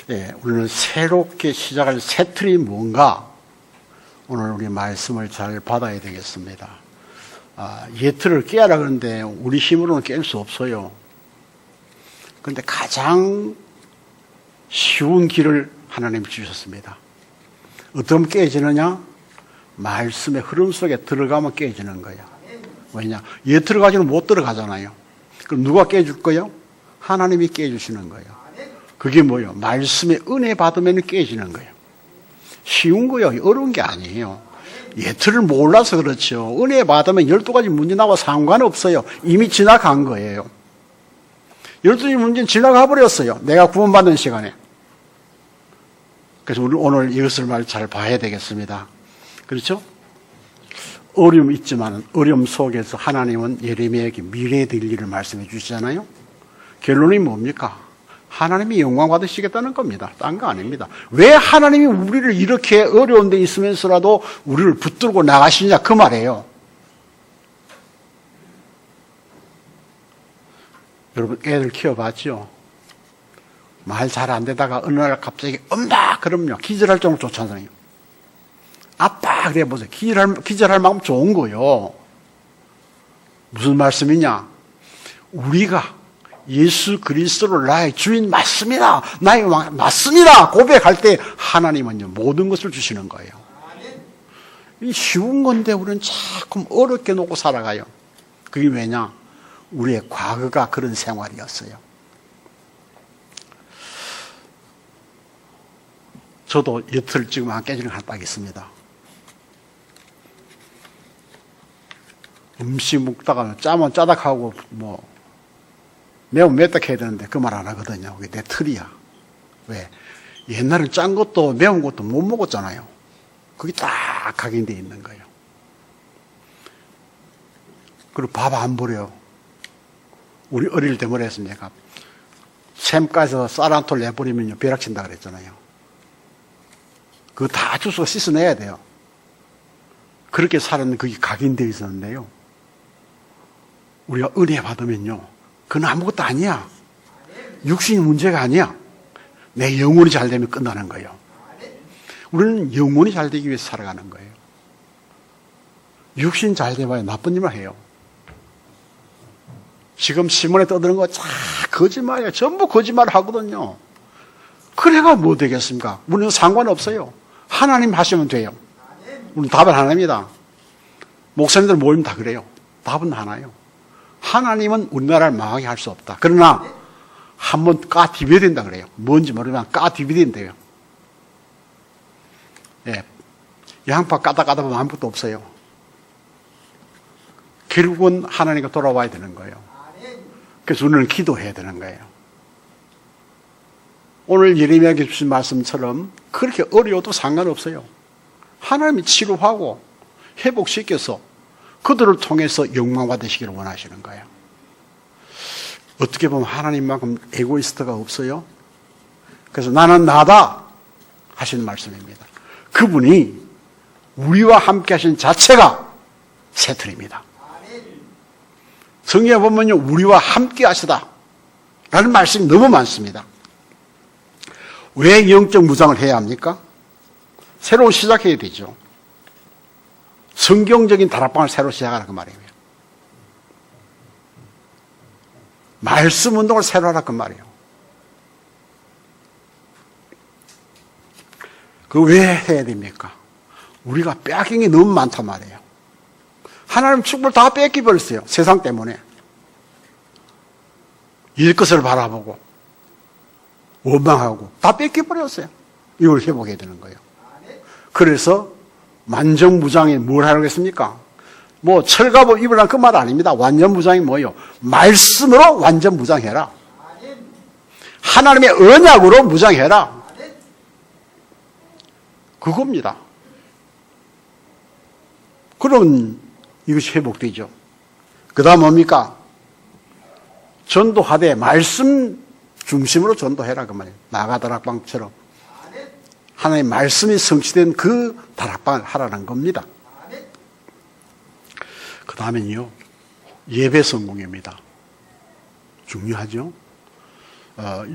예, 우리는 새롭게 시작할 새 틀이 뭔가 오늘 우리 말씀을 잘 받아야 되겠습니다. 옛 틀을 깨라 그러는데 우리 힘으로는 깰 수 없어요. 그런데 가장 쉬운 길을 하나님이 주셨습니다. 어떻게 깨지느냐? 말씀의 흐름 속에 들어가면 깨지는 거예요. 왜냐? 옛 틀을 가지고는 못 들어가잖아요. 그럼 누가 깨줄 거예요? 하나님이 깨주시는 거예요. 그게 뭐예요? 말씀의 은혜 받으면 깨지는 거예요. 쉬운 거예요. 어려운 게 아니에요. 옛 틀을 몰라서 그렇죠. 은혜 받으면 12가지 문제 나와 상관없어요. 이미 지나간 거예요. 12가지 문제는 지나가 버렸어요. 내가 구원받는 시간에. 그래서 우리 오늘 이것을 잘 봐야 되겠습니다. 그렇죠? 어려움이 있지만 어려움 속에서 하나님은 예레미야에게 미래에 될 일을 말씀해 주시잖아요. 결론이 뭡니까? 하나님이 영광 받으시겠다는 겁니다. 딴 거 아닙니다. 왜 하나님이 우리를 이렇게 어려운 데 있으면서라도 우리를 붙들고 나가시냐 그 말이에요. 여러분 애들 키워봤죠? 말 잘 안 되다가 어느 날 갑자기 엄마 그럼요. 기절할 정도로 좋잖아요. 아빠 그래 보세요. 기절할 만큼 좋은 거요. 무슨 말씀이냐? 우리가 예수 그리스도를 나의 주인 맞습니다. 나의 왕 맞습니다. 고백할 때 하나님은요 모든 것을 주시는 거예요. 이 쉬운 건데 우리는 자꾸 어렵게 놓고 살아가요. 그게 왜냐? 우리의 과거가 그런 생활이었어요. 저도 엿을 지금 안 깨지는 한 딱 있습니다. 음식 먹다가 짜면 짜닥하고 매우면 맵다 해야 되는데 그 말 안 하거든요. 그게 내 틀이야. 왜? 옛날엔 짠 것도 매운 것도 못 먹었잖아요. 그게 딱 각인되어 있는 거예요. 그리고 밥 안 버려요. 우리 어릴 때 뭐라 했습니까? 샘가에서 쌀 한 톨 내버리면 벼락친다 그랬잖아요. 그거 다 주워 씻어내야 돼요. 그렇게 살았는 그게 각인되어 있었는데요. 우리가 은혜 받으면요. 그건 아무것도 아니야. 육신이 문제가 아니야. 내 영혼이 잘 되면 끝나는 거예요. 우리는 영혼이 잘 되기 위해서 살아가는 거예요. 육신 잘 돼봐야 나쁜 일만 해요. 지금 신문에 떠드는 거 다 거짓말이에요. 전부 거짓말을 하거든요. 그래가 뭐 되겠습니까? 우리는 상관없어요. 하나님 하시면 돼요. 우리는 답은 하나입니다. 목사님들 모이면 다 그래요. 답은 하나예요. 하나님은 우리나라를 망하게 할 수 없다. 그러나 한번 까디벼야 된다 그래요. 뭔지 모르면 까디벼야 된대요. 예, 양파 까다 보면 아무것도 없어요. 결국은 하나님과 돌아와야 되는 거예요. 그래서 우리는 기도해야 되는 거예요. 오늘 예레미야에게 주신 말씀처럼 그렇게 어려워도 상관없어요. 하나님이 치료하고 회복시켜서 그들을 통해서 영광 받으시기를 원하시는 거예요. 어떻게 보면 하나님만큼 에고이스트가 없어요. 그래서 나는 나다 하시는 말씀입니다. 그분이 우리와 함께 하신 자체가 새 틀입니다. 성경에 보면요, 우리와 함께 하시다 라는 말씀이 너무 많습니다. 왜 영적 무장을 해야 합니까? 새로 시작해야 되죠. 성경적인 다락방을 새로 시작하라 그 말이에요. 말씀 운동을 새로 하라 그 말이에요. 그 왜 해야 됩니까? 우리가 빼앗긴 게 너무 많단 말이에요. 하나님 축복을 다 뺏기버렸어요. 세상 때문에. 일 것을 바라보고 원망하고 다 뺏겨버렸어요. 이걸 회복해야 되는 거예요. 그래서 만정무장이 뭘 하라고 했습니까? 뭐 철갑옷 입으라는 그 말 아닙니다. 완전무장이 뭐예요? 말씀으로 완전무장해라. 하나님의 언약으로 무장해라. 그겁니다. 그럼 이것이 회복되죠. 그 다음 뭡니까? 전도하되 말씀 중심으로 전도해라 그 말이에요. 나가 다락방처럼 하나님의 말씀이 성취된 그 다락방을 하라는 겁니다. 그 다음엔요, 예배 성공입니다. 중요하죠.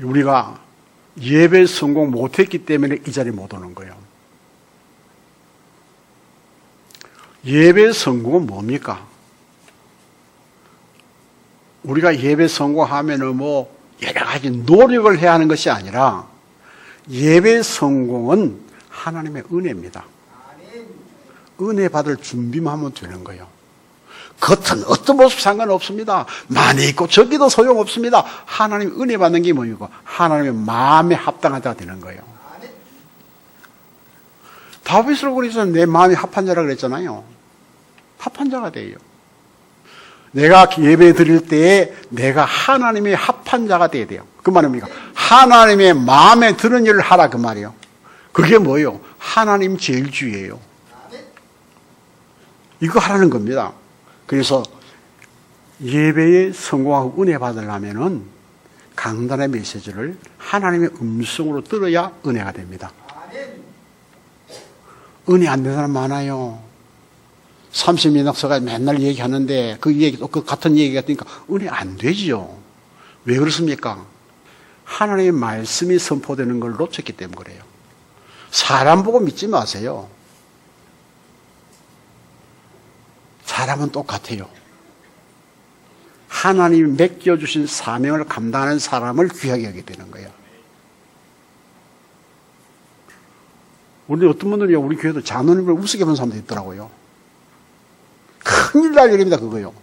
우리가 예배 성공 못했기 때문에 이 자리에 못 오는 거예요. 예배 성공은 뭡니까? 우리가 예배 성공하면은 뭐 여러 가지 노력을 해야 하는 것이 아니라 예배 성공은 하나님의 은혜입니다. 은혜 받을 준비만 하면 되는 거예요. 겉은 어떤 모습 상관없습니다. 많이 있고 적기도 소용없습니다. 하나님 은혜 받는 게 뭐이고 하나님의 마음에 합당한 자가 되는 거예요. 다윗을 그래서 내 마음이 합한 자라 그랬잖아요. 합한 자가 돼요. 내가 예배 드릴 때에 내가 하나님의 합한 자가 돼야 돼요. 그 말은 뭡니까? 하나님의 마음에 드는 일을 하라 그 말이에요. 그게 뭐예요? 하나님 제일주의예요. 이거 하라는 겁니다. 그래서 예배에 성공하고 은혜 받으려면은 강단의 메시지를 하나님의 음성으로 들어야 은혜가 됩니다. 은혜 안 되는 사람 많아요. 30민학서가 맨날 얘기하는데 그 얘기, 그 같은 얘기가 되니까 은혜 안 되지요. 왜 그렇습니까? 하나님의 말씀이 선포되는 걸 놓쳤기 때문에 그래요. 사람 보고 믿지 마세요. 사람은 똑같아요. 하나님이 맡겨주신 사명을 감당하는 사람을 귀하게 하게 되는 거예요. 우리 어떤 분들이 우리 교회도 장로님을 우습게 본 사람도 있더라고요. 큰일 날 일입니다, 그거요.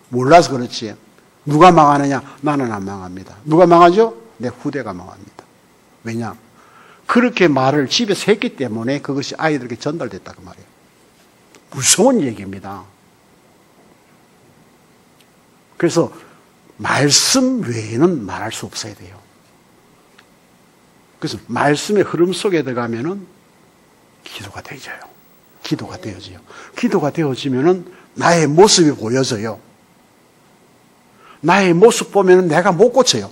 몰라서 그렇지. 누가 망하느냐? 나는 안 망합니다. 누가 망하죠? 내 후대가 망합니다. 왜냐? 그렇게 말을 집에서 했기 때문에 그것이 아이들에게 전달됐다, 그 말이에요. 무서운 얘기입니다. 그래서 말씀 외에는 말할 수 없어야 돼요. 그래서 말씀의 흐름 속에 들어가면은 기도가 되어져요. 기도가 되어져요. 기도가 되어지면은 나의 모습이 보여져요. 나의 모습 보면은 내가 못 고쳐요.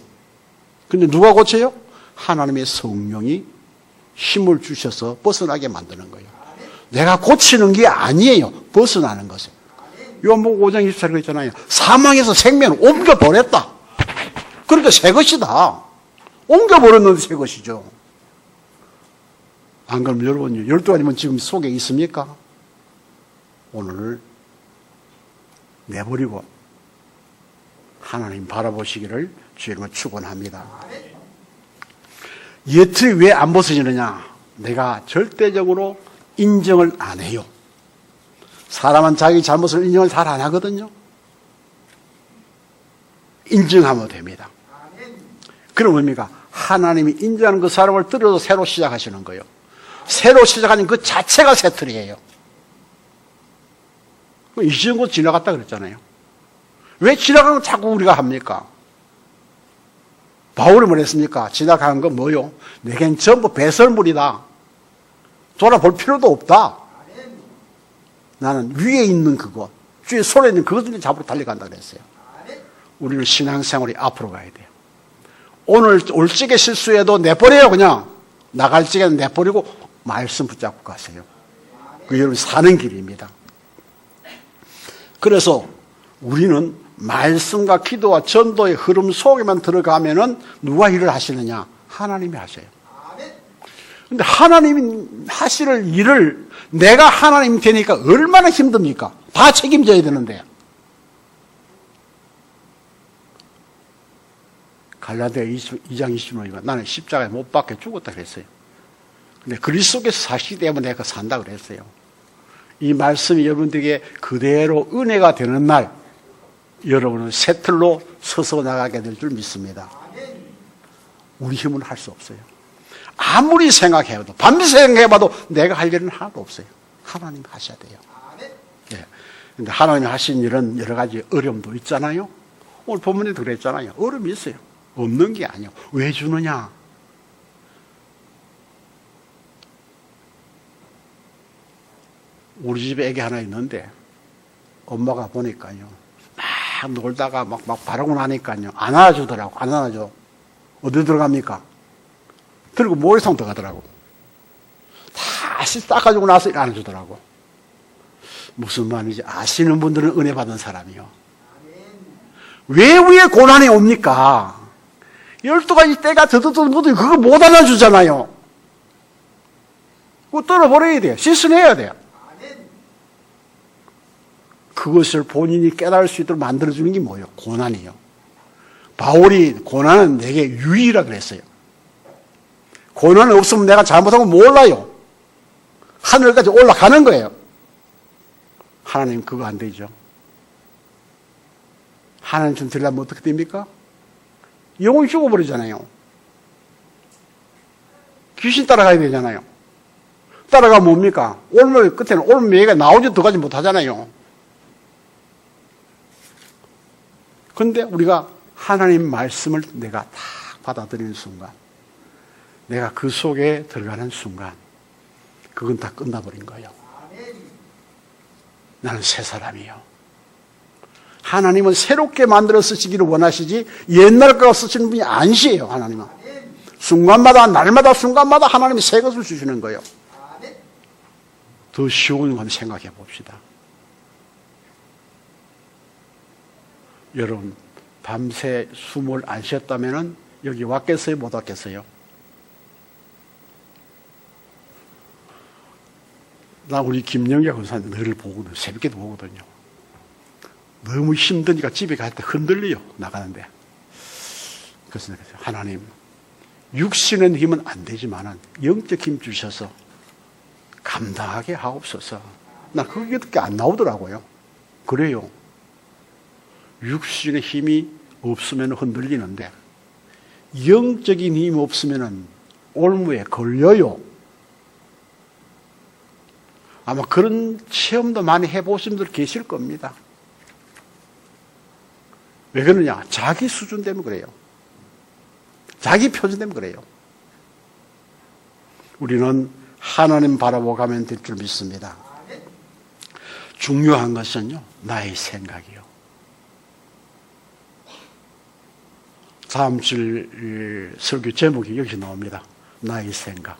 근데 누가 고쳐요? 하나님의 성령이 힘을 주셔서 벗어나게 만드는 거예요. 내가 고치는 게 아니에요. 벗어나는 것이에요. 요한복음 5장 24절에 있잖아요. 사망에서 생명을 옮겨버렸다. 그러니까 새 것이다. 옮겨버렸는데 새 것이죠. 안 그러면 여러분 12가지면 지금 속에 있습니까? 오늘 내버리고 하나님 바라보시기를 주님을 축원합니다. 예틀이 왜 안 벗어지느냐? 내가 절대적으로 인정을 안 해요. 사람은 자기 잘못을 인정을 잘 안 하거든요. 인정하면 됩니다. 그럼 뭡니까? 하나님이 인정하는 그 사람을 들어서 새로 시작하시는 거예요. 새로 시작하는 그 자체가 새틀이에요. 잊은 거 지나갔다 그랬잖아요. 왜 지나가는 거 자꾸 우리가 합니까? 바울이 뭐랬습니까? 지나가는 건 뭐요? 내겐 전부 배설물이다. 돌아볼 필요도 없다. 나는 위에 있는 그것, 주의 손에 있는 그것을 잡으러 달려간다 그랬어요. 우리는 신앙생활이 앞으로 가야 돼요. 오늘 올 적에 실수해도 내버려요. 그냥 나갈 적에는 내버리고 말씀 붙잡고 가세요. 그 여러분 사는 길입니다. 그래서 우리는 말씀과 기도와 전도의 흐름 속에만 들어가면은 누가 일을 하시느냐? 하나님이 하셔요. 근데 하나님이 하실 일을 내가 하나님 되니까 얼마나 힘듭니까? 다 책임져야 되는데. 갈라디아 2장 20절에 나는 십자가에 못 박혀 죽었다 그랬어요. 근데 그리스도께서 사시기 때문에 내가 산다 그랬어요. 이 말씀이 여러분들에게 그대로 은혜가 되는 날 여러분은 새 틀로 서서 나가게 될 줄 믿습니다. 우리 힘은 할 수 없어요. 아무리 생각해봐도 밤새 생각해봐도 내가 할 일은 하나도 없어요. 하나님 하셔야 돼요. 예. 근데 하나님이 하신 일은 여러 가지 어려움도 있잖아요. 오늘 본문에도 그랬잖아요. 어려움이 있어요. 없는 게 아니에요. 왜 주느냐? 우리 집에 애기 하나 있는데 엄마가 보니까요. 막 놀다가 막 바르고 나니까요. 안 안아주더라고. 안 안아줘. 어디 들어갑니까? 들고 모래성 들어가더라고. 다시 닦아주고 나서 안아주더라고. 무슨 말인지 아시는 분들은 은혜 받은 사람이요. 왜 위에 고난이 옵니까? 12가지 때가 더더더 묻어요. 그거 못 알아주잖아요. 그거 떨어버려야 돼요. 씻어내야 돼요. 그것을 본인이 깨달을 수 있도록 만들어주는 게 뭐예요? 고난이에요. 바울이 고난은 내게 유의라 그랬어요. 고난이 없으면 내가 잘못한 거 몰라요. 하늘까지 올라가는 거예요. 하나님 그거 안 되죠. 하나님 좀 들려면 어떻게 됩니까? 영혼이 죽어버리잖아요. 귀신 따라가야 되잖아요. 따라가면 뭡니까? 올물 끝에는 올매가 나오지도 들어가지 못하잖아요. 그런데 우리가 하나님 말씀을 내가 다 받아들이는 순간, 내가 그 속에 들어가는 순간, 그건 다 끝나버린 거예요. 나는 새 사람이에요. 하나님은 새롭게 만들어 쓰시기를 원하시지 옛날 거 쓰시는 분이 아니시에요. 하나님은 순간마다 날마다 순간마다 하나님이 새 것을 주시는 거예요. 더 쉬운 건 생각해 봅시다. 여러분 밤새 숨을 안 쉬었다면 여기 왔겠어요? 못 왔겠어요? 나 우리 김영기 권사님 늘 보거든요. 새벽에도 보거든요. 너무 힘드니까 집에 갈 때 흔들려요. 나가는데. 그래서 하나님 육신의 힘은 안 되지만 영적 힘 주셔서 감당하게 하옵소서. 나 그게 어떻게 안 나오더라고요. 그래요. 육신의 힘이 없으면 흔들리는데 영적인 힘이 없으면 올무에 걸려요. 아마 그런 체험도 많이 해보신 분들 계실 겁니다. 왜 그러냐? 자기 수준 때문에 그래요. 자기 표준 때문에 그래요. 우리는 하나님 바라보고 가면 될 줄 믿습니다. 중요한 것은요, 나의 생각이요. 다음 주 설교 제목이 여기 나옵니다. 나의 생각.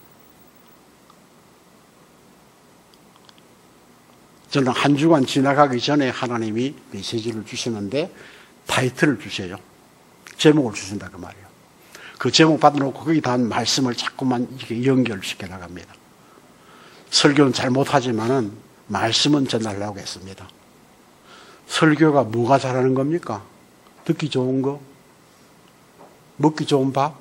저는 한 주간 지나가기 전에 하나님이 메시지를 주시는데 타이틀을 주셔요. 제목을 주신다 그 말이에요. 그 제목 받아놓고 거기다 한 말씀을 자꾸만 이렇게 연결시켜 나갑니다. 설교는 잘 못하지만은 말씀은 전하려고 했습니다. 설교가 뭐가 잘하는 겁니까? 듣기 좋은 거? 먹기 좋은 밥?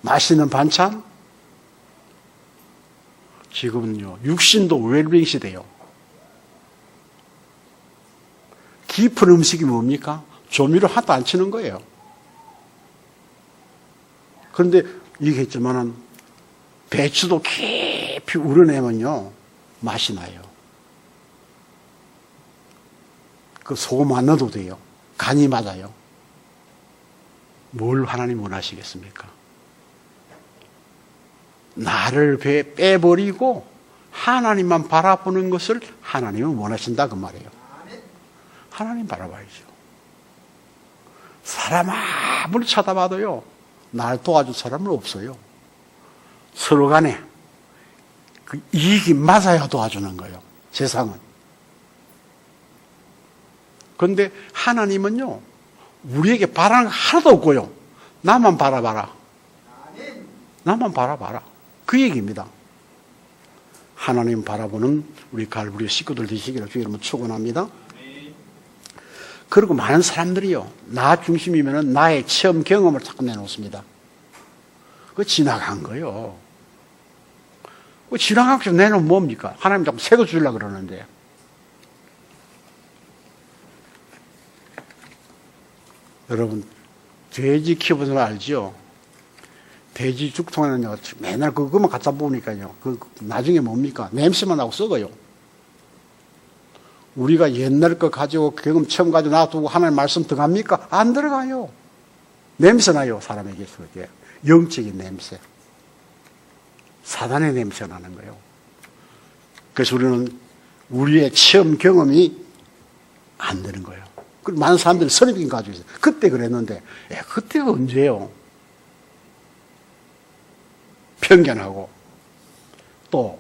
맛있는 반찬? 지금은요, 육신도 웰빙 시대요. 깊은 음식이 뭡니까? 조미료 하나도 안 치는 거예요. 그런데 얘기했지만은 배추도 깊이 우려내면요 맛이 나요. 그 소금 안 넣어도 돼요. 간이 맞아요. 뭘 하나님 원하시겠습니까? 나를 빼버리고 하나님만 바라보는 것을 하나님은 원하신다 그 말이에요. 하나님 바라봐야죠. 사람 아무리 쳐다봐도요 날 도와줄 사람은 없어요. 서로 간에 그 이익이 맞아야 도와주는 거예요. 세상은. 그런데 하나님은요 우리에게 바라는 거 하나도 없고요. 나만 바라봐라. 나만 바라봐라. 그 얘기입니다. 하나님 바라보는 우리 갈부리 식구들 되시기를 주의 이름으로 축원합니다. 그리고 많은 사람들이요 나 중심이면은 나의 체험 경험을 자꾸 내놓습니다. 그거 지나간 거요. 그 지나간 거 내놓으면 뭡니까? 하나님 자꾸 새거 주려고 그러는데. 여러분 돼지 키워보는 거 알죠? 돼지 죽통에는요 맨날 그것만 갖다 보니까요 그 나중에 뭡니까? 냄새만 나고 썩어요. 우리가 옛날 거 가지고 경험 처음 가지고 놔두고 하나님 말씀 들어갑니까? 안 들어가요. 냄새 나요. 사람에게서. 영적인 냄새. 사단의 냄새 나는 거예요. 그래서 우리는 우리의 체험 경험이 안 되는 거예요. 많은 사람들이 선입견 가지고 있어요. 그때 그랬는데 그때가 언제예요? 편견하고 또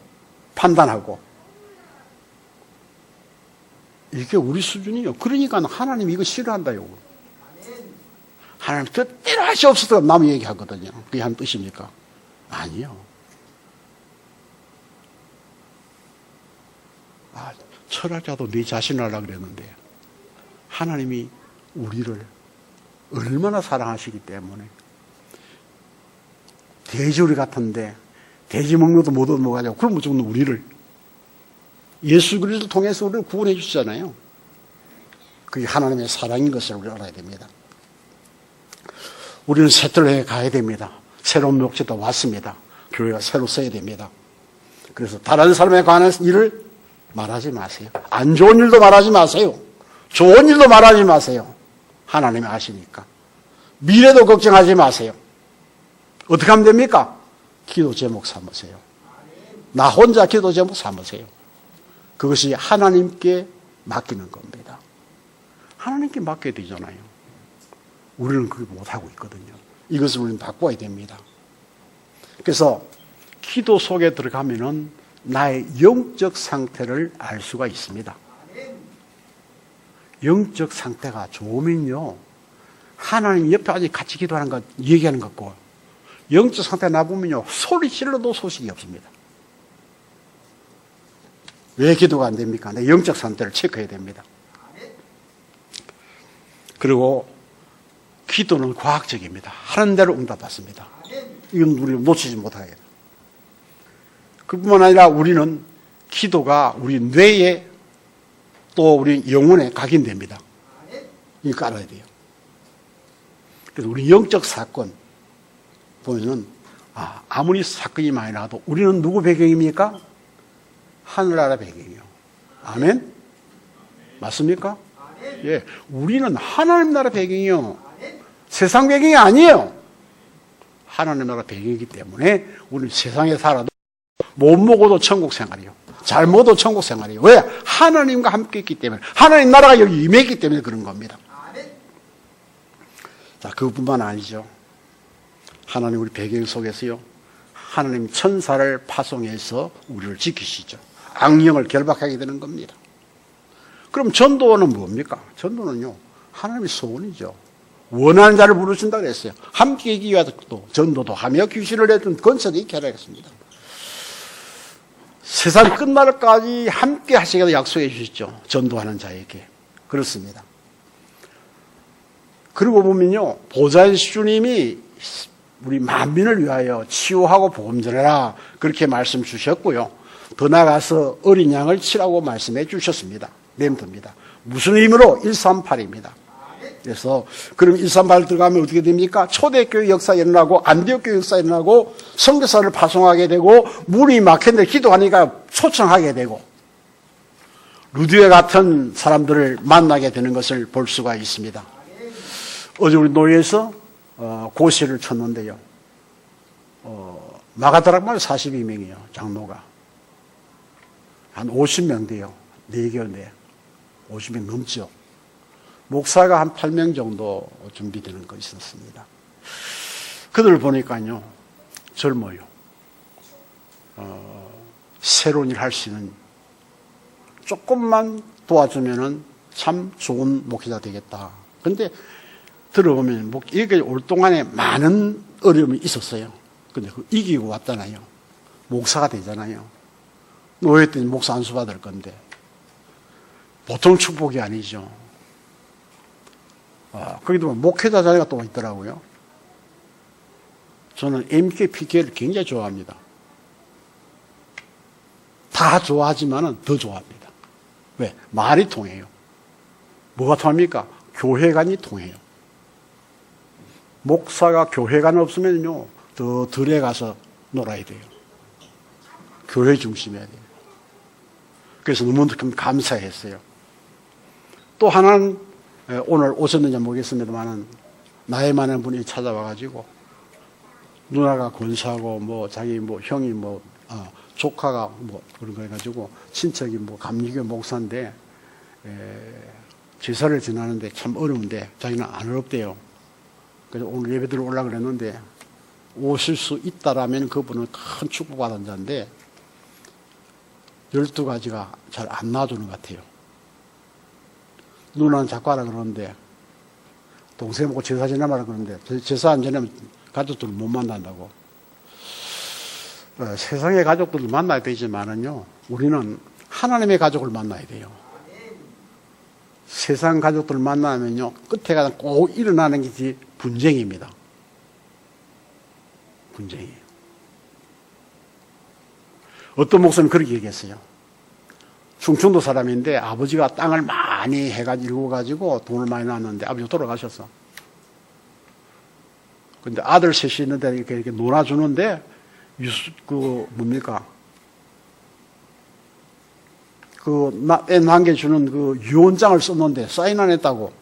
판단하고 이게 우리 수준이에요. 그러니까 하나님 이거 싫어한다요. 하나님 뜻대로 하시옵소서 남이 얘기하거든요. 그게 한 뜻입니까? 아니요. 철학자도 네 자신을 하려고 그랬는데 하나님이 우리를 얼마나 사랑하시기 때문에 돼지우리 같은데 돼지 먹는 것도 못 얻어먹어가지고 그럼 죽는 우리를 예수 그리스도를 통해서 우리를 구원해 주시잖아요. 그게 하나님의 사랑인 것을 우리 알아야 됩니다. 우리는 새틀에 가야 됩니다. 새로운 목적도 왔습니다. 교회가 새로 써야 됩니다. 그래서 다른 사람에 관한 일을 말하지 마세요. 안 좋은 일도 말하지 마세요. 좋은 일도 말하지 마세요. 하나님이 아시니까. 미래도 걱정하지 마세요. 어떻게 하면 됩니까? 기도 제목 삼으세요. 나 혼자 기도 제목 삼으세요. 그것이 하나님께 맡기는 겁니다. 하나님께 맡겨야 되잖아요. 우리는 그걸 못하고 있거든요. 이것을 우리는 바꿔야 됩니다. 그래서 기도 속에 들어가면은 나의 영적 상태를 알 수가 있습니다. 영적 상태가 좋으면요, 하나님 옆에 아직 같이 기도하는 것, 얘기하는 것 같고, 영적 상태 나보면요, 소리 질러도 소식이 없습니다. 왜 기도가 안 됩니까? 내 영적 상태를 체크해야 됩니다. 그리고 기도는 과학적입니다. 하는 대로 응답받습니다. 이건 우리는 놓치지 못하게. 그뿐만 아니라 우리는 기도가 우리 뇌에 또 우리 영혼에 각인됩니다. 이거 알아야 돼요. 그래서 우리 영적 사건 보면은 아무리 사건이 많이 나도 우리는 누구 배경입니까? 하늘나라 배경이요. 아멘? 맞습니까? 예, 우리는 하나님 나라 배경이요. 세상 배경이 아니에요. 하나님 나라 배경이기 때문에 우리는 세상에 살아도 못 먹어도 천국 생활이요. 잘 먹어도 천국 생활이요. 왜? 하나님과 함께 있기 때문에. 하나님 나라가 여기 임했기 때문에 그런 겁니다. 자, 그것뿐만 아니죠. 하나님 우리 배경 속에서요, 하나님 천사를 파송해서 우리를 지키시죠. 악령을 결박하게 되는 겁니다. 그럼 전도는 뭡니까? 전도는요, 하나님의 소원이죠. 원하는 자를 부르신다 그랬어요. 함께 있기 위해서 또 전도도 하며 귀신을 내던 건설도 있게 하라 했습니다. 세상 끝날까지 함께 하시겠다고 약속해 주셨죠. 전도하는 자에게. 그렇습니다. 그리고 보면요, 보좌의 주님이 우리 만민을 위하여 치유하고 복음 전해라 그렇게 말씀 주셨고요. 더 나아가서 어린 양을 치라고 말씀해 주셨습니다. 렘드입니다. 무슨 의미로? 138입니다. 그래서 그럼 138 들어가면 어떻게 됩니까? 초대교회 역사 일어나고 안디옥교회 역사 일어나고 선교사를 파송하게 되고 문이 막혔는데 기도하니까 초청하게 되고 루디에 같은 사람들을 만나게 되는 것을 볼 수가 있습니다. 어제 우리 노예에서 고시를 쳤는데요. 마가다락만 42명이요. 장로가. 한 50명 돼요. 4개월 내에. 50명 넘죠. 목사가 한 8명 정도 준비되는 거 있었습니다. 그들을 보니까요, 젊어요. 새로운 일 할 수 있는, 조금만 도와주면은 참 좋은 목회자 되겠다. 근데 들어보면, 이게 올 동안에 많은 어려움이 있었어요. 근데 이기고 왔잖아요. 목사가 되잖아요. 노예 때는 목사 안수 받을 건데. 보통 축복이 아니죠. 거기도 목회자 자리가 또 있더라고요. 저는 MK, PK를 굉장히 좋아합니다. 다 좋아하지만은 더 좋아합니다. 왜? 말이 통해요. 뭐가 통합니까? 교회관이 통해요. 목사가 교회관 없으면요, 더 들에 가서 놀아야 돼요. 교회 중심이어야 돼요. 그래서 너무 감사했어요. 또 하나는 오늘 오셨는지 모르겠습니다만은 나이 많은 분이 찾아와가지고 누나가 권사하고 뭐 자기 뭐 형이 뭐 조카가 뭐 그런 거 해가지고 친척이 뭐 감리교 목사인데 제사를 지나는데 참 어려운데 자기는 안 어렵대요. 그래서 오늘 예배 들어 오려고 그랬는데 오실 수 있다라면 그분은 큰 축복받은 자인데 12가지가 잘 안 놔주는 것 같아요. 누나는 자꾸 하라 그러는데 동생 보고 제사 지내마라 그러는데 제사 안 지내면 가족들을 못 만난다고. 세상의 가족들을 만나야 되지만은요, 우리는 하나님의 가족을 만나야 돼요. 세상 가족들을 만나면요, 끝에 가서 꼭 일어나는 게 분쟁입니다. 분쟁이에요. 어떤 목사님은 그렇게 얘기했어요. 충청도 사람인데 아버지가 땅을 많이 읽어가지고 돈을 많이 낳았는데 아버지가 돌아가셨어. 근데 아들 셋이 있는데 이렇게 놀아주는데, 뭡니까? 애 남겨주는 유언장을 썼는데 사인 안 했다고.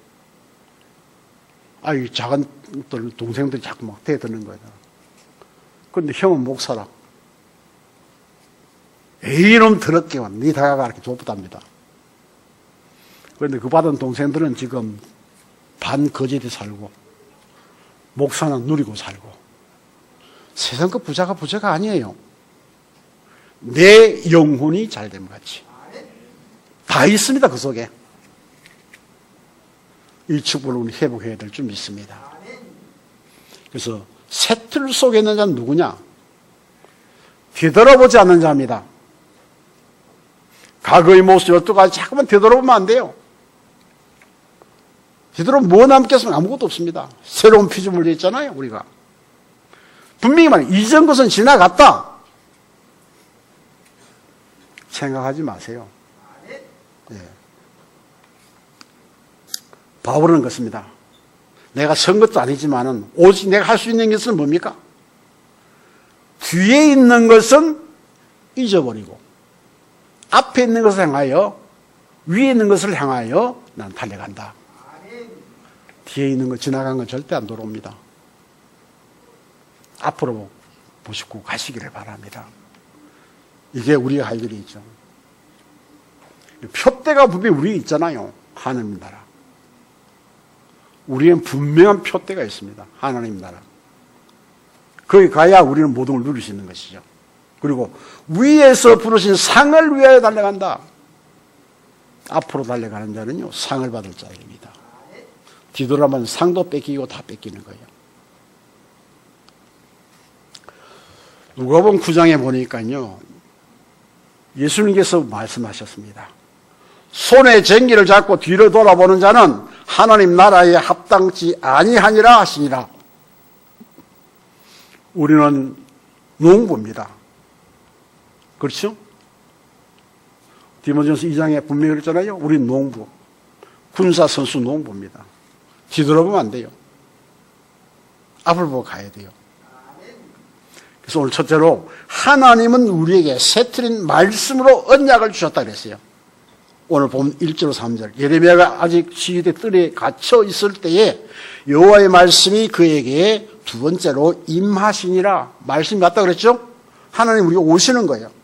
이 작은 동생들이 자꾸 막 대드는 거야. 근데 형은 목사라. 이놈 더럽게 네 다가가 이렇게 좁답니다. 그런데 그 받은 동생들은 지금 반거제대 살고, 목사는 누리고 살고. 세상 그 부자가 아니에요. 내 영혼이 잘됨 같이. 다 있습니다, 그 속에. 이 축복을 우리 회복해야 될 줄 믿습니다. 그래서 새 틀 속에 있는 자는 누구냐? 뒤돌아보지 않는 자입니다. 과거의 모습 여태까지 자꾸만 되돌아보면 안 돼요. 뒤돌아보면 뭐 남겠으면 아무것도 없습니다. 새로운 피조물이 있잖아요, 우리가. 분명히 말해, 이전 것은 지나갔다. 생각하지 마세요. 예. 바울은 그렇습니다. 내가 선 것도 아니지만은 오직 내가 할 수 있는 것은 뭡니까? 뒤에 있는 것은 잊어버리고 앞에 있는 것을 향하여, 위에 있는 것을 향하여 난 달려간다. 뒤에 있는 것, 지나간 건 절대 안 돌아옵니다. 앞으로 보시고 가시기를 바랍니다. 이게 우리가 할 일이 있죠. 표대가 분명히 우리 있잖아요. 하나님 나라. 우리는 분명한 표대가 있습니다. 하나님 나라. 거기 가야 우리는 모든 걸 누릴 수 있는 것이죠. 그리고 위에서 부르신 상을 위하여 달려간다. 앞으로 달려가는 자는요, 상을 받을 자입니다. 뒤돌아보면 상도 뺏기고 다 뺏기는 거예요. 누가복음 9장에 보니까요, 예수님께서 말씀하셨습니다. 손에 쟁기를 잡고 뒤를 돌아보는 자는 하나님 나라에 합당치 아니하니라 하시니라. 우리는 농부입니다. 그렇죠? 디모데전서 2장에 분명히 그랬잖아요. 우리는 농부. 군사 선수 농부입니다. 뒤돌아보면 안 돼요. 앞을 보고 가야 돼요. 그래서 오늘 첫째로 하나님은 우리에게 새 틀인 말씀으로 언약을 주셨다 그랬어요. 오늘 보면 1절 3절 예레미야가 아직 시대 뜰에 갇혀 있을 때에 여호와의 말씀이 그에게 두 번째로 임하시니라. 말씀이 맞다 그랬죠? 하나님 우리가 오시는 거예요.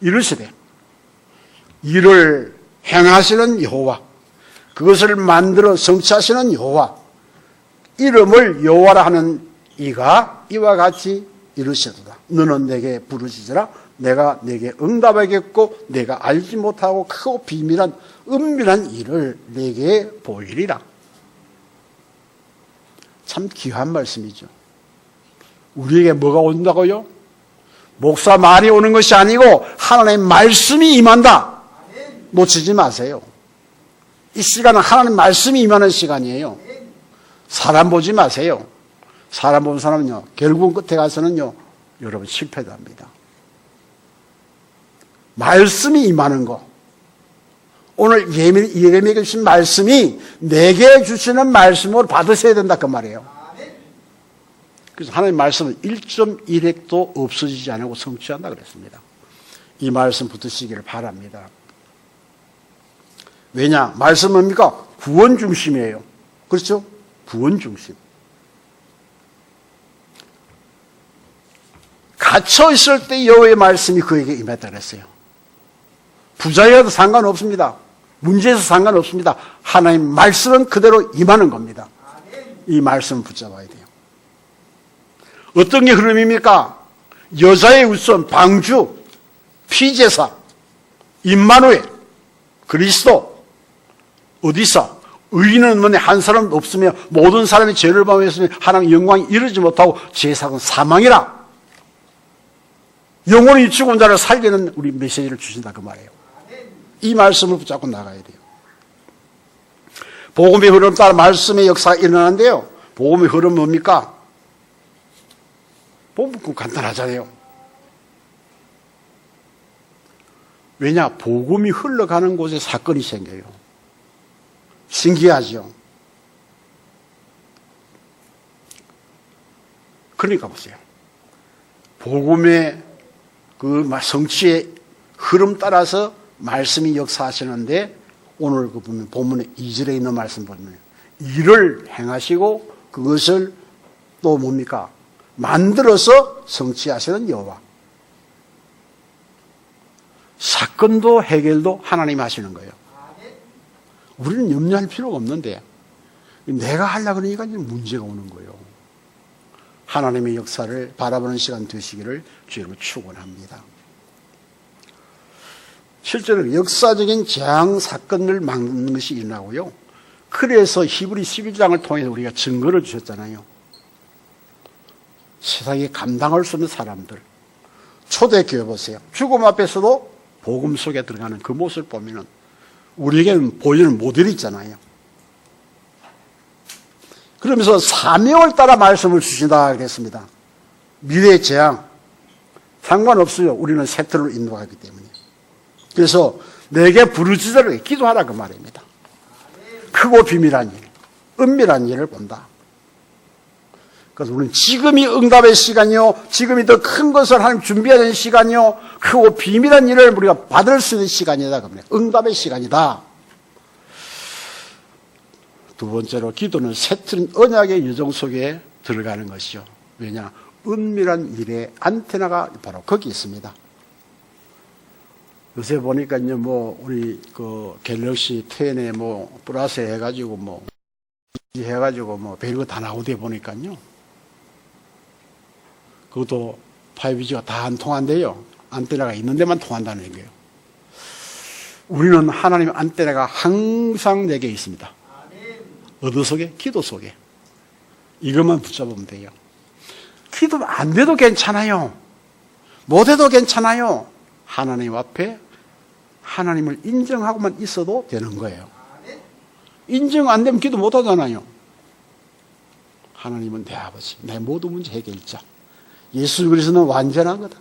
이르시되 이를 행하시는 여호와, 그것을 만들어 성취하시는 여호와, 이름을 여호와라 하는 이가 이와 같이 이르시도다. 너는 내게 부르짖으라. 내가 내게 응답하겠고 내가 알지 못하고 크고 비밀한 은밀한 일을 내게 보이리라. 참 귀한 말씀이죠. 우리에게 뭐가 온다고요? 목사 말이 오는 것이 아니고 하나님의 말씀이 임한다. 놓치지 마세요. 이 시간은 하나님 말씀이 임하는 시간이에요. 사람 보지 마세요. 사람 보는 사람은요, 결국은 끝에 가서는요, 여러분 실패합니다. 말씀이 임하는 거. 오늘 예레미야에게 주신 말씀이 내게 주시는 말씀으로 받으셔야 된다 그 말이에요. 그래서 하나님의 말씀은 1.1핵도 없어지지 않고 성취한다 그랬습니다. 이 말씀 붙으시기를 바랍니다. 왜냐? 말씀은 뭡니까? 구원 중심이에요. 그렇죠? 구원 중심. 갇혀 있을 때 여호와의 말씀이 그에게 임했다 그랬어요. 부자여도 상관없습니다. 문제에서 상관없습니다. 하나님 말씀은 그대로 임하는 겁니다. 이 말씀을 붙잡아야 돼요. 어떤 게 흐름입니까? 여자의 우선, 방주, 피제사, 임마누엘, 그리스도, 어디서? 의인은 뭐냐 한 사람도 없으며 모든 사람이 죄를 범했으며 하나님 영광이 이르지 못하고 제사는 사망이라. 영원히 죽은 자를 살리는 우리 메시지를 주신다 그 말이에요. 이 말씀을 붙잡고 나가야 돼요. 복음의 흐름 따라 말씀의 역사가 일어나는데요. 복음의 흐름은 뭡니까? 복음은 간단하잖아요. 왜냐? 복음이 흘러가는 곳에 사건이 생겨요. 신기하죠? 그러니까 보세요. 복음의 그 성취의 흐름 따라서 말씀이 역사하시는데 오늘 그 보면 본문의 2절에 있는 말씀 보면 일을 행하시고 그것을 또 뭡니까? 만들어서 성취하시는 여호와. 사건도 해결도 하나님이 하시는 거예요. 우리는 염려할 필요가 없는데 내가 하려고 그러니까 문제가 오는 거예요. 하나님의 역사를 바라보는 시간 되시기를 주님을 축원합니다. 실제로 역사적인 재앙 사건을 막는 것이 일어나고요. 그래서 히브리 11장을 통해서 우리가 증거를 주셨잖아요. 세상에 감당할 수 없는 사람들. 초대교회 보세요. 죽음 앞에서도 복음 속에 들어가는 그 모습을 보면은 우리에게는 보이는 모델이 있잖아요. 그러면서 사명을 따라 말씀을 주신다 그랬습니다. 미래의 재앙 상관없어요. 우리는 세트로 인도하기 때문에. 그래서 내게 부르짖으라 기도하라 그 말입니다. 크고 비밀한 일, 은밀한 일을 본다. 그래서 우리는 지금이 응답의 시간이요. 지금이 더 큰 것을 하나님 준비하는 시간이요. 크고 비밀한 일을 우리가 받을 수 있는 시간이다. 그러면 응답의 시간이다. 두 번째로 기도는 새틀린 언약의 여정 속에 들어가는 것이죠. 왜냐? 은밀한 일의 안테나가 바로 거기 있습니다. 요새 보니까요, 우리 갤럭시 10에 플러스 해가지고 별거 다 나오대 보니까요. 그것도 5G가 다 안 통한대요. 안테나가 있는 데만 통한다는 거예요. 우리는 하나님의 안테나가 항상 내게 있습니다. 어디 속에? 기도 속에. 이것만 붙잡으면 돼요. 기도 안 돼도 괜찮아요. 못해도 괜찮아요. 하나님 앞에 하나님을 인정하고만 있어도 되는 거예요. 인정 안 되면 기도 못 하잖아요. 하나님은 내 아버지, 내 모든 문제 해결자. 예수 그리스도는 완전한 거다.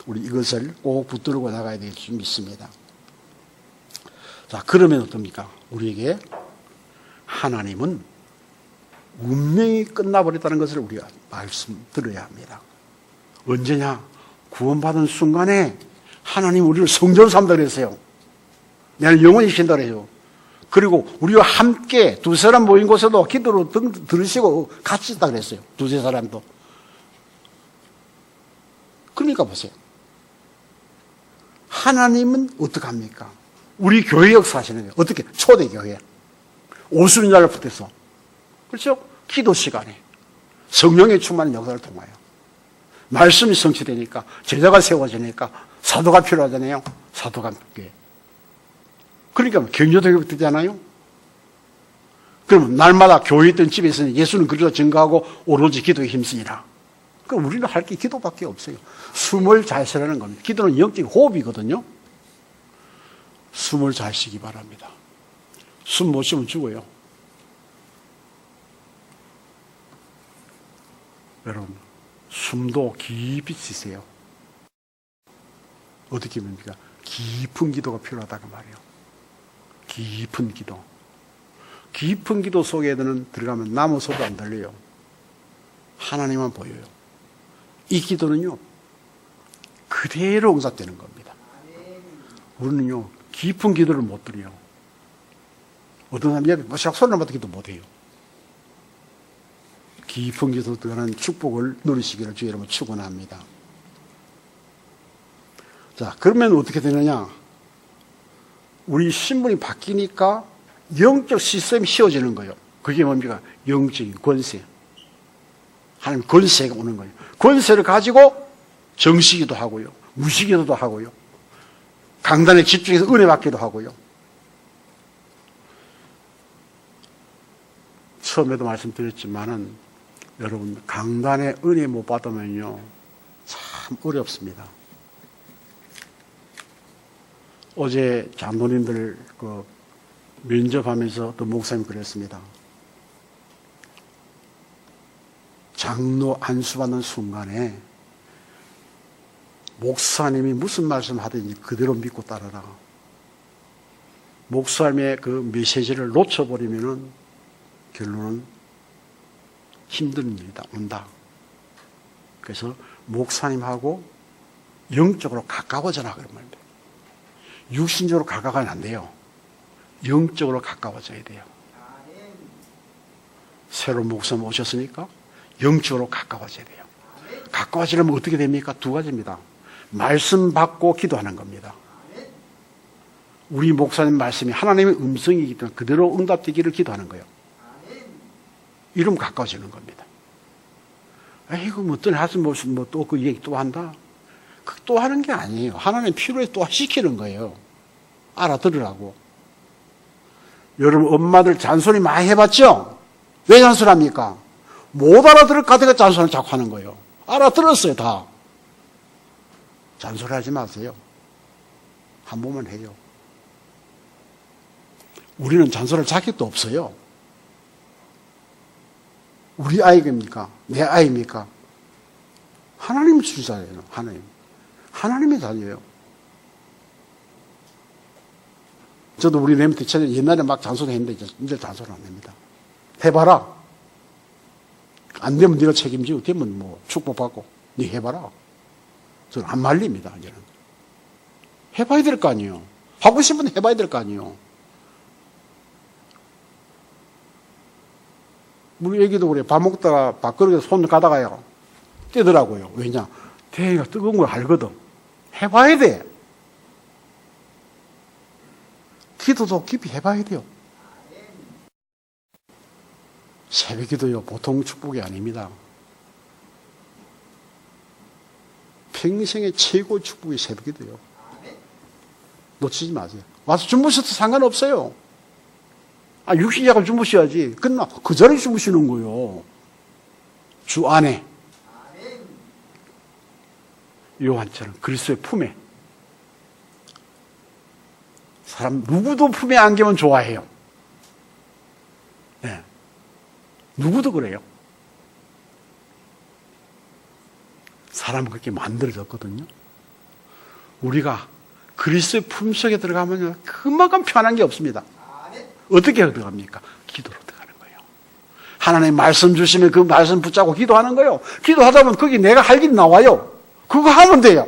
우리 이것을 꼭 붙들고 나가야 될 줄 믿습니다. 자, 그러면 어떻습니까? 우리에게 하나님은 운명이 끝나버렸다는 것을 우리가 말씀드려야 합니다. 언제냐? 구원받은 순간에 하나님 우리를 성전 삼다 그랬어요. 내가 영원히 신다 그래요. 그리고 우리와 함께 두 사람 모인 곳에도 기도로 들으시고 같이 있다 그랬어요. 두세 사람도. 그러니까 보세요. 하나님은 어떡합니까? 우리 교회 역사하시는 거예요. 어떻게? 초대교회. 오순절을 붙여서. 그렇죠? 기도 시간에. 성령의 충만한 역사를 통하여. 말씀이 성취되니까, 제자가 세워지니까, 사도가 필요하잖아요. 사도가 교회. 그러니까 경조대교 되잖아요. 그러면 날마다 교회에 있던 집에 있으니 예수는 그리스도 증거하고 오로지 기도에 힘쓰니라. 그럼 우리는 할 게 기도밖에 없어요. 숨을 잘 쉬라는 겁니다. 기도는 영적 호흡이거든요. 숨을 잘 쉬기 바랍니다. 숨 못 쉬면 죽어요. 여러분, 숨도 깊이 쉬세요. 어떻게 됩니까? 깊은 기도가 필요하다고 말이에요. 깊은 기도. 깊은 기도 속에는 들어가면 나무 소리도 안 들려요. 하나님만 보여요. 이 기도는요, 그대로 응답되는 겁니다. 우리는요, 깊은 기도를 못 드려요. 어떤 사람이 뭐시작 소리를 나도 기도 못 해요. 깊은 기도 들어가는 축복을 누리시기를 주의 이름으로 축원합니다. 자, 그러면 어떻게 되느냐? 우리 신분이 바뀌니까 영적 시스템이 씌워지는 거예요. 그게 뭡니까? 영적인 권세. 하나님 권세가 오는 거예요. 권세를 가지고 정시기도 하고요. 무시기도도 하고요. 강단에 집중해서 은혜 받기도 하고요. 처음에도 말씀드렸지만은 여러분 강단의 은혜 못 받으면요 참 어렵습니다. 어제 장로님들 면접하면서 또 목사님 그랬습니다. 장로 안수받는 순간에 목사님이 무슨 말씀 하든지 그대로 믿고 따르라. 목사님의 그 메시지를 놓쳐버리면은 결론은 힘든 일이다, 온다. 그래서 목사님하고 영적으로 가까워져라 그런 말입니다. 육신적으로 가까워는 안 돼요. 영적으로 가까워져야 돼요. 새로운 목사님 오셨으니까 영적으로 가까워져야 돼요. 가까워지려면 어떻게 됩니까? 두 가지입니다. 말씀 받고 기도하는 겁니다. 우리 목사님 말씀이 하나님의 음성이기 때문에 그대로 응답되기를 기도하는 거예요. 이러면 가까워지는 겁니다. 이거 뭐 또 하지 뭐 또 그 얘기 또 한다? 또 하는 게 아니에요. 하나님 필요에 또 시키는 거예요. 알아들으라고. 여러분 엄마들 잔소리 많이 해봤죠? 왜 잔소리합니까? 못 알아들을 것 같아서 잔소리를 자꾸 하는 거예요. 알아들었어요 다. 잔소리하지 마세요. 한 번만 해요. 우리는 잔소리할 자격도 없어요. 우리 아이입니까? 내 아이입니까? 하나님 주자예요. 하나님의 자녀예요. 저도 우리 내한테 옛날에 막 잔소리 했는데 이제 잔소리 안 합니다. 해봐라. 안 되면 네가 책임지고 되면 뭐 축복받고 네 해봐라. 저는 안 말립니다. 이제는. 해봐야 될 거 아니에요. 하고 싶으면 해봐야 될 거 아니에요. 우리 애기도 그래. 밥 먹다가 밥그릇에 손 가다가요. 떼더라고요. 왜냐? 태희가 뜨거운 걸 알거든. 해봐야 돼. 기도도 깊이 해봐야 돼요. 새벽 기도요. 보통 축복이 아닙니다. 평생의 최고 축복이 새벽 기도요. 놓치지 마세요. 와서 주무셔도 상관없어요. 육신약을 주무셔야지. 끝나. 그 자리에 주무시는 거예요. 주 안에. 요한처럼 그리스도의 품에. 사람 누구도 품에 안기면 좋아해요. 네. 누구도 그래요. 사람은 그렇게 만들어졌거든요. 우리가 그리스도의 품속에 들어가면 그만큼 편한 게 없습니다. 어떻게 들어갑니까? 기도로 들어가는 거예요. 하나님 말씀 주시면 그 말씀 붙잡고 기도하는 거예요. 기도하다 보면 거기 내가 할 일 나와요. 그거 하면 돼요.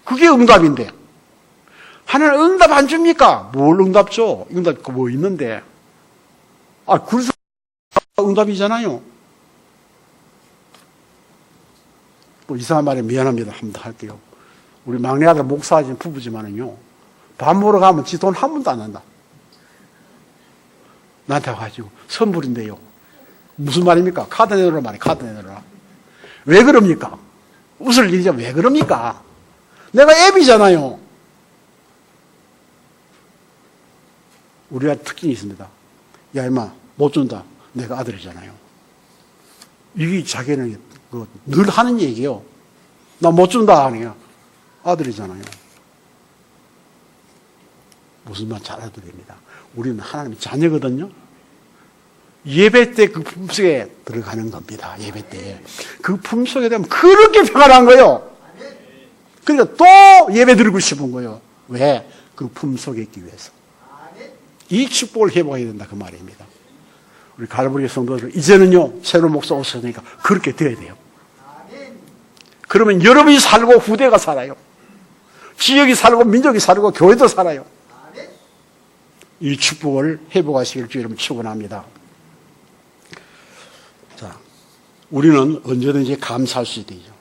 그게 응답인데. 하나님 응답 안 줍니까? 뭘 응답 줘? 응답 뭐 있는데. 그래서 응답이잖아요. 뭐 이상한 말에 미안합니다. 한번 할게요. 우리 막내 아들 목사진 부부지만은요. 밥 먹으러 가면 지 돈 한 푼도 안 한다. 나한테 와가지고 선불인데요. 무슨 말입니까? 카드 내놓으라 말이에요. 카드 내놓으라. 왜 그럽니까? 웃을 일이죠. 왜 그럽니까? 내가 애비잖아요. 우리가 특징이 있습니다. 야 임마 못 준다. 내가 아들이잖아요. 이게 자기는 늘 하는 얘기예요. 나 못 준다 하니까 아들이잖아요. 무슨 말 잘 알아들립니다. 우리는 하나님의 자녀거든요. 예배 때 그 품속에 들어가는 겁니다. 예배 때. 그 품속에 되면 그렇게 평안한 거예요. 그러니까 또 예배 드리고 싶은 거예요. 왜? 그 품속에 있기 위해서. 이 축복을 회복해야 된다. 그 말입니다. 우리 갈보리 성도들, 이제는요, 새로운 목사 오셨으니까 그렇게 돼야 돼요. 그러면 여러분이 살고 후대가 살아요. 지역이 살고 민족이 살고 교회도 살아요. 이 축복을 회복하시길 주 이름 축원합니다. 자, 우리는 언제든지 감사할 수 있죠.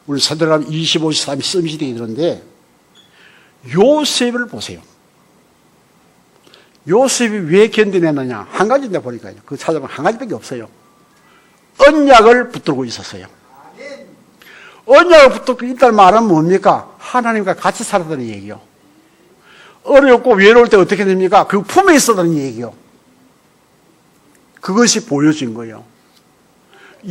우리 사도행전 25, 23이 썸시대에 들었는데 요셉을 보세요. 요셉이 왜 견뎌냈느냐? 한 가지인데 보니까요. 그 찾아보면 한 가지밖에 없어요. 언약을 붙들고 있었어요. 언약을 붙들고 있다는 말은 뭡니까? 하나님과 같이 살았다는 얘기요. 어렵고 외로울 때 어떻게 됩니까? 그 품에 있었다는 얘기요. 그것이 보여진 거예요.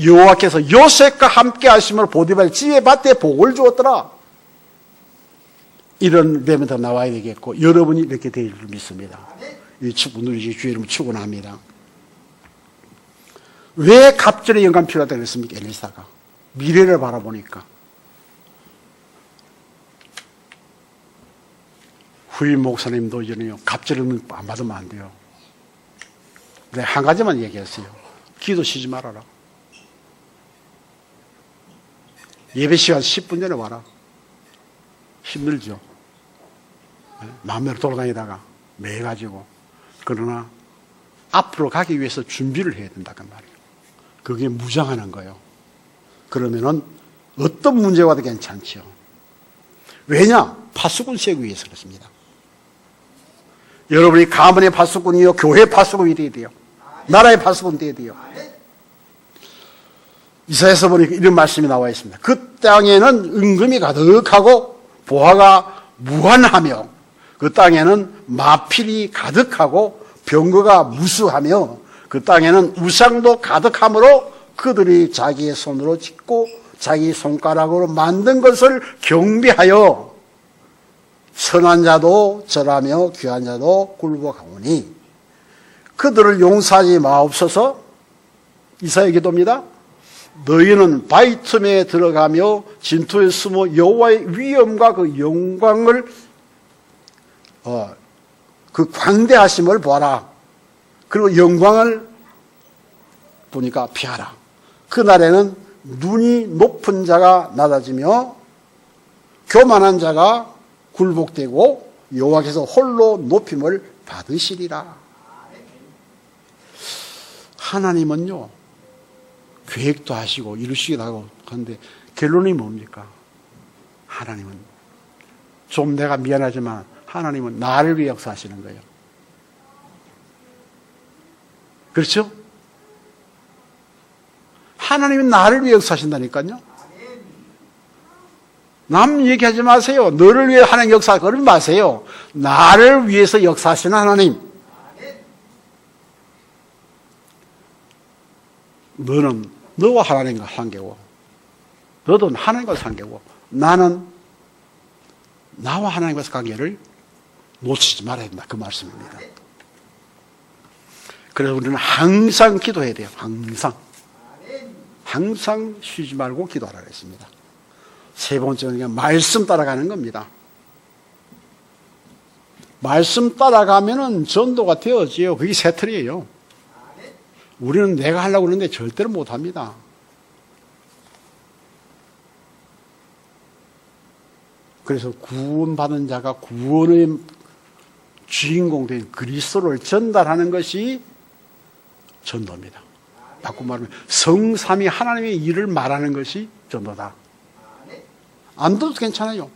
여호와께서 요셉과 함께 하심으로 보디발 집에 밭에 복을 주었더라. 이런 렘에도 나와야 되겠고 여러분이 이렇게 될 줄 믿습니다. 이 오늘 주의 이름 축원합니다. 왜 갑절의 영감 필요하다고 그랬습니까? 엘리사가 미래를 바라보니까. 후임 목사님도 이제는요 갑절을 안 받으면 안 돼요. 근데 한 가지만 얘기했어요. 기도 쉬지 말아라. 예배 시간 10분 전에 와라. 힘들죠. 마음대로 돌아다니다가 매가지고. 그러나 앞으로 가기 위해서 준비를 해야 된다 그 말이에요. 그게 무장하는 거예요. 그러면은 어떤 문제가 와도 괜찮죠. 왜냐? 파수꾼 세우기 위해서 그렇습니다. 여러분이 가문의 파수꾼이요, 교회 파수꾼이 되어야 돼요. 나라의 파수꾼 되어야 돼요. 이사야서 보니까 이런 말씀이 나와 있습니다. 그 땅에는 은금이 가득하고 보화가 무한하며 그 땅에는 마필이 가득하고 병거가 무수하며 그 땅에는 우상도 가득하므로 그들이 자기의 손으로 짓고 자기 손가락으로 만든 것을 경배하여 선한 자도 절하며 귀한 자도 굴복하오니 그들을 용서하지 마옵소서. 이사야 기도입니다. 너희는 바위 틈에 들어가며 진토에 숨어 여호와의 위엄과 그 영광을 그 광대하심을 보아라. 그리고 영광을 보니까 피하라. 그날에는 눈이 높은 자가 낮아지며 교만한 자가 굴복되고 여호와께서 홀로 높임을 받으시리라. 하나님은요 계획도 하시고 이루시기도 하고 그런데 결론이 뭡니까? 하나님은 좀 내가 미안하지만 하나님은 나를 위해 역사하시는 거예요. 그렇죠? 하나님은 나를 위해 역사하신다니까요. 남 얘기하지 마세요. 너를 위해 하나님 역사 그러지 마세요. 나를 위해서 역사하시는 하나님. 너는 너와 하나님과 관계고 너도 하나님과 관계고 나는 나와 하나님과의 관계를 놓치지 말아야 된다. 그 말씀입니다. 그래서 우리는 항상 기도해야 돼요. 항상 쉬지 말고 기도하라고 했습니다. 세 번째는 말씀 따라가는 겁니다. 말씀 따라가면은 전도가 되어지요. 그게 새틀이에요. 우리는 내가 하려고 그러는데 절대로 못합니다. 그래서 구원받은 자가 구원의 주인공 된 그리스도를 전달하는 것이 전도입니다. 바꿔 말하면 성삼위 하나님의 일을 말하는 것이 전도다. 안 들어도 괜찮아요.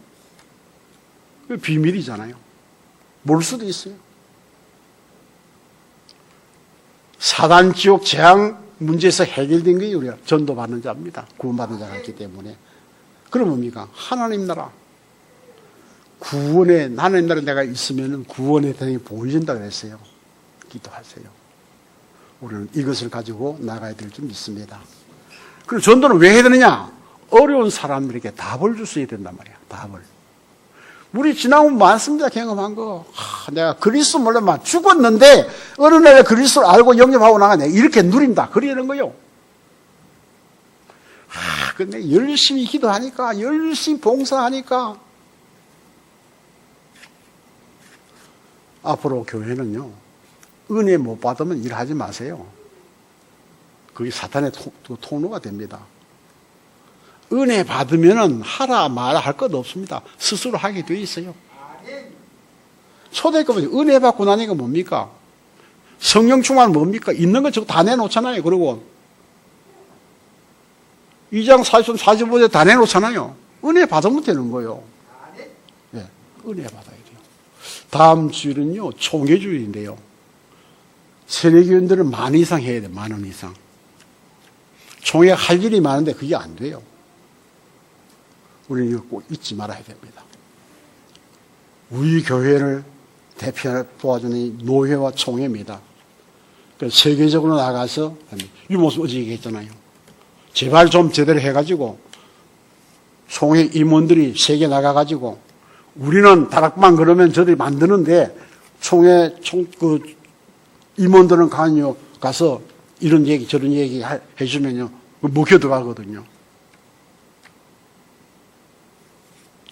비밀이잖아요. 모를 수도 있어요. 사단, 지옥, 재앙 문제에서 해결된 게 우리가 전도받는 자입니다. 구원받은 자가 있기 때문에. 그럼 뭡니까? 하나님 나라. 구원의, 하나님 나라에 내가 있으면 구원의 대상이 보여진다고 했어요. 기도하세요. 우리는 이것을 가지고 나가야 될 줄 믿습니다. 그럼 전도는 왜 해야 되느냐? 어려운 사람들에게 답을 줄 수 있어야 된단 말이야. 답을. 우리 지나면 많습니다. 경험한 거. 내가 그리스도 몰라만 죽었는데 어느 날에 그리스도를 알고 영접하고 나가네. 이렇게 누린다. 그러는 거요. 근데 열심히 기도하니까, 열심히 봉사하니까. 앞으로 교회는요, 은혜 못 받으면 일하지 마세요. 그게 사탄의 통로가 됩니다. 은혜 받으면은 하라 마라 할 것 없습니다. 스스로 하게 돼 있어요. 초대교회 은혜 받고 나니까 뭡니까? 성령 충만 뭡니까? 있는 거 저거 다 내놓잖아요. 그리고 2장 40, 45절 다 내놓잖아요. 은혜 받으면 되는 거예요. 네, 은혜 받아야 돼요. 다음 주일은요, 총회주일인데요. 세례교인들은 만 이상 해야 돼요. 10,000원 이상. 총회 할 일이 많은데 그게 안 돼요. 우리는 이거 꼭 잊지 말아야 됩니다. 우리 교회를 대표 도와주는 노회와 총회입니다. 세계적으로 나가서 유모스 어제 얘기했잖아요. 제발 좀 제대로 해가지고 총회 임원들이 세계 나가가지고 우리는 다락방 그러면 저들이 만드는데 총회 임원들은 가서 이런 얘기 저런 얘기 해주면요 먹혀 들어가거든요.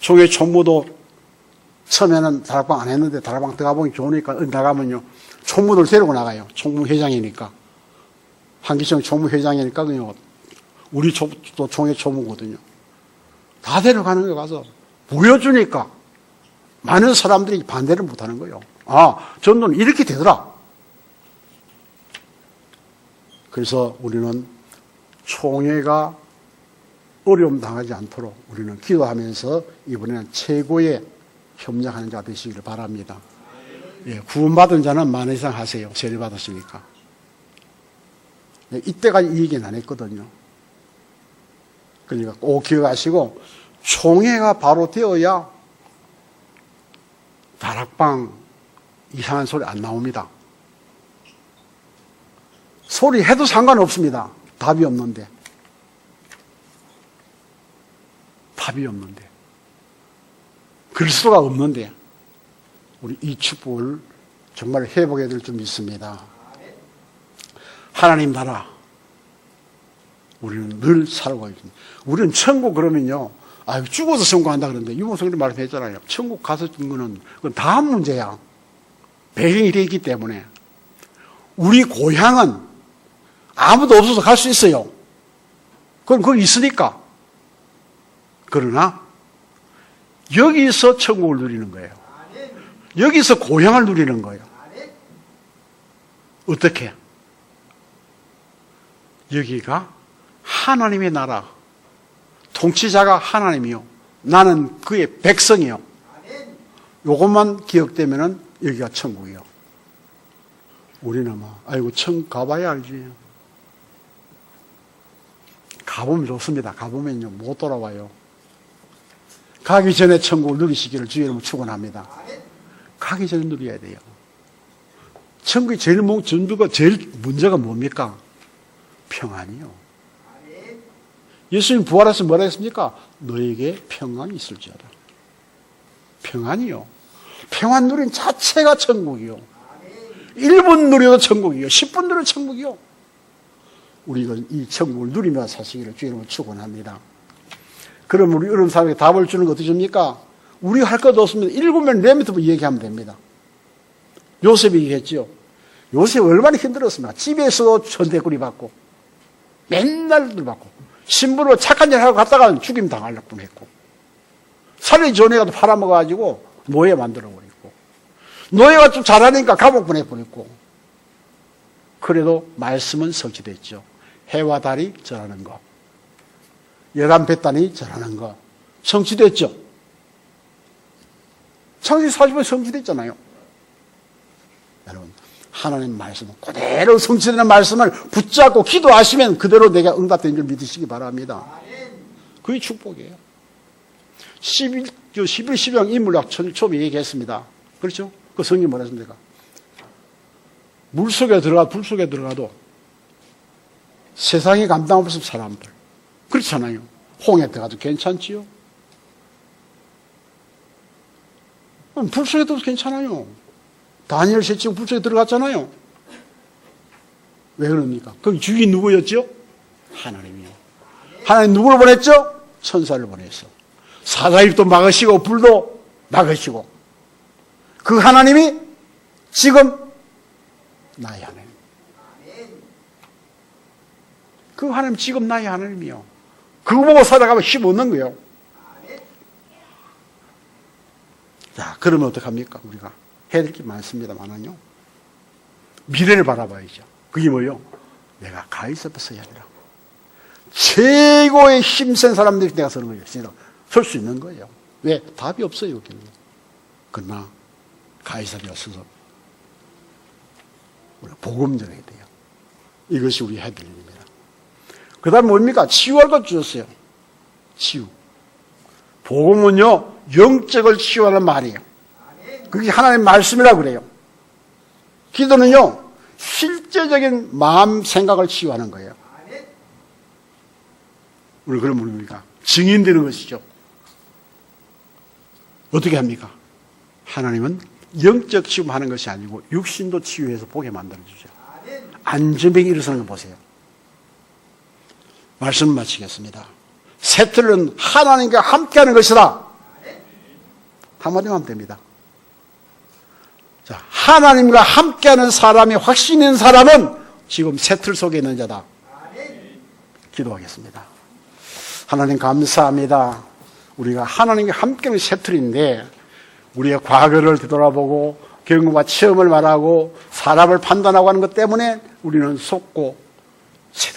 총회 총무도 처음에는 다락방 안 했는데 다락방 들어가보니 좋으니까 나가면요 총무들 데리고 나가요. 총무회장이니까 한기총 총무회장이니까 그냥 우리 또 총회 총무거든요. 다 데려가는 거 가서 보여주니까 많은 사람들이 반대를 못하는 거예요. 아, 전도는 이렇게 되더라. 그래서 우리는 총회가 어려움 당하지 않도록 우리는 기도하면서 이번에는 최고의 협력하는 자가 되시기를 바랍니다. 예, 구원받은 자는 만 이상 하세요. 세례 받았으니까. 예, 이때까지 이 얘기는 안 했거든요. 그러니까 꼭 기억하시고 총회가 바로 되어야 다락방 이상한 소리 안 나옵니다. 소리 해도 상관없습니다. 답이 없는데. 답이 없는데. 그리스도가 없는데. 우리 이 축복을 정말 회복해야 될 줄 믿습니다. 하나님 나라. 우리는 늘 살고 있습니다. 우리는 천국 그러면요. 죽어서 천국한다 그러는데 유목성님 말씀했잖아요. 천국 가서 준 거는 그건 다음 문제야. 배경이 되어 있기 때문에. 우리 고향은 아무도 없어서 갈 수 있어요. 그건 거기 있으니까. 그러나 여기서 천국을 누리는 거예요. 여기서 고향을 누리는 거예요. 어떻게? 여기가 하나님의 나라. 통치자가 하나님이요. 나는 그의 백성이요. 요것만 기억되면은 여기가 천국이요. 우리는 아이고, 천국 가봐야 알지. 가보면 좋습니다. 가보면요, 못 돌아와요. 가기 전에 천국을 누리시기를 주의 이름으로 축원합니다. 가기 전에 누려야 돼요. 천국이 제일 문제가 뭡니까? 평안이요. 예수님 부활해서 뭐라 했습니까? 너에게 평안이 있을지어다. 평안이요. 평안 누린 자체가 천국이요. 1분 누려도 천국이요. 10분 누려도 천국이요. 우리가 이 천국을 누리며 사시기를 주의 이름으로 축원합니다. 그럼 우리 어른 사람에게 답을 주는 거 어떻게 줍니까? 우리가 할 것도 없으면 7명 내면부터 얘기하면 됩니다. 요셉이 얘기했죠. 요셉 얼마나 힘들었습니까? 집에서도 천대꾸리 받고 맨날 받고 신부로 착한 일 하고 갔다가 죽임 당할 뻔했고 살이 전에 가도 팔아먹어가지고 노예 만들어버리고 노예가 좀 잘하니까 감옥 보내버렸고 그래도 말씀은 성취됐죠. 해와 달이 절하는 거 11뱃단이 절하는 거 성취됐죠. 창세기 40년 성취됐잖아요. 여러분 하나님 말씀은 그대로 성취되는 말씀을 붙잡고 기도하시면 그대로 내가 응답된 줄 믿으시기 바랍니다. 그게 축복이에요. 11, 12형 인물학 처음에 얘기했습니다. 그렇죠? 그 성경이 뭐라 했습니까? 물속에 불 속에 들어가도 세상에 감당 없을 사람들. 그렇잖아요. 홍해 들어가도 괜찮지요? 불 속에 들어도 괜찮아요. 다니엘 셋째 불 속에 들어갔잖아요. 왜 그럽니까? 거기 주인이 누구였죠? 하나님이요. 하나님 누구를 보냈죠? 천사를 보냈어. 사자입도 막으시고 불도 막으시고 그 하나님이 지금 나의 하나님. 그 하나님 지금 나의 하나님이요. 그거 보고 살아가면 힘 없는 거예요. 자, 그러면 어떡합니까? 우리가 해야 될 게 많습니다만은요. 미래를 바라봐야죠. 그게 뭐예요? 내가 가이사도 서야 되라. 최고의 힘센 사람들이 내가 서는 거예요. 설 수 있는 거예요. 왜? 답이 없어요. 여기는. 그러나 가이사랴 서서 우리가 복음 전해야 돼요. 이것이 우리 해야 될 일입니다. 그 다음에 뭡니까? 치유할 것 주셨어요. 치유. 복음은요, 영적을 치유하는 말이에요. 그게 하나님의 말씀이라고 그래요. 기도는요, 실제적인 마음 생각을 치유하는 거예요. 우리 그러면 우리가 증인되는 것이죠. 어떻게 합니까? 하나님은 영적 치유하는 것이 아니고 육신도 치유해서 보게 만들어주죠. 안전병이 일어서는 거 보세요. 말씀 마치겠습니다. 세틀은 하나님과 함께하는 것이다. 한마디만 하면 됩니다. 자, 하나님과 함께하는 사람이 확신 있는 사람은 지금 세틀 속에 있는 자다. 기도하겠습니다. 하나님 감사합니다. 우리가 하나님과 함께하는 세틀인데 우리의 과거를 되돌아보고 경험과 체험을 말하고 사람을 판단하고 하는 것 때문에 우리는 속고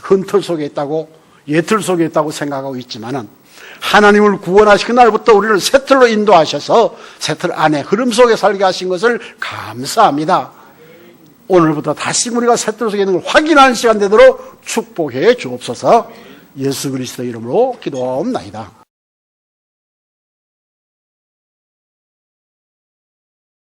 흔틀 속에 있다고 예틀 속에 있다고 생각하고 있지만은 하나님을 구원하신 그날부터 우리를 세틀로 인도하셔서 세틀 안에 흐름 속에 살게 하신 것을 감사합니다. 오늘부터 다시 우리가 세틀 속에 있는 걸 확인하는 시간 되도록 축복해 주옵소서. 예수 그리스도 이름으로 기도하옵나이다.